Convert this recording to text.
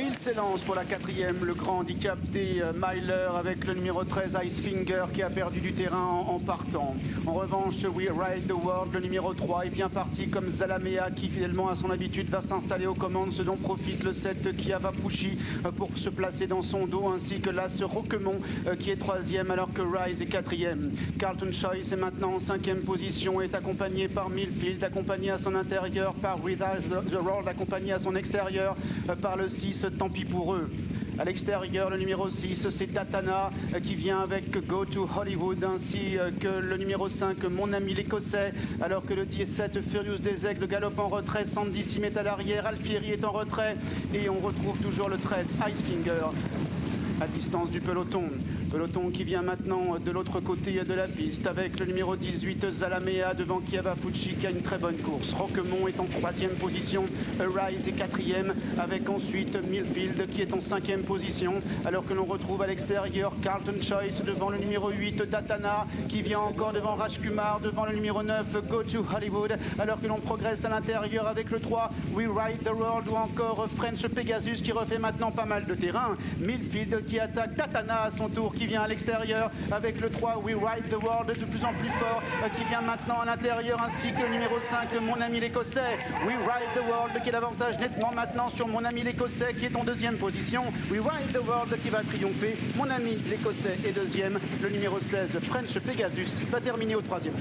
Il s'élance pour la quatrième, le grand handicap des milers avec le numéro 13 Icefinger qui a perdu du terrain en partant. En revanche, We Ride the World, le numéro 3, est bien parti comme Zalamea qui fidèlement à son habitude va s'installer aux commandes, ce dont profite le 7 Kiava Fushi pour se placer dans son dos, ainsi que l'As Roquemont qui est troisième alors que Rise est quatrième. Carlton Choice est maintenant en cinquième position, est accompagné par Millfield, accompagné à son intérieur par We Ride the World, accompagné à son extérieur par le 6, tant pis pour eux. À l'extérieur, le numéro 6, c'est Tatana qui vient avec Go to Hollywood, ainsi que le numéro 5, Mon Ami l'Écossais, alors que le 17, Furious des Aigles, galope en retrait, Sandy Sim est à l'arrière, Alfieri est en retrait, et on retrouve toujours le 13, Icefinger, à distance du peloton. Peloton qui vient maintenant de l'autre côté de la piste avec le numéro 18 Zalamea devant Kiava Fushi qui a une très bonne course. Roquemont est en troisième position, Rise est quatrième avec ensuite Millfield qui est en cinquième position alors que l'on retrouve à l'extérieur Carlton Choice devant le numéro 8 Datana qui vient encore devant Rajkumar, devant le numéro 9 Go to Hollywood alors que l'on progresse à l'intérieur avec le 3 We Ride the World ou encore French Pegasus qui refait maintenant pas mal de terrain. Millfield qui attaque Datana à son tour qui vient à l'extérieur avec le 3 We Ride the World de plus en plus fort qui vient maintenant à l'intérieur ainsi que le numéro 5 Mon Ami l'Écossais. We Ride the World qui est l'avantage nettement maintenant sur Mon Ami l'Écossais qui est en deuxième position. We Ride the World qui va triompher. Mon Ami l'Écossais est deuxième. Le numéro 16 French Pegasus va terminer au troisième.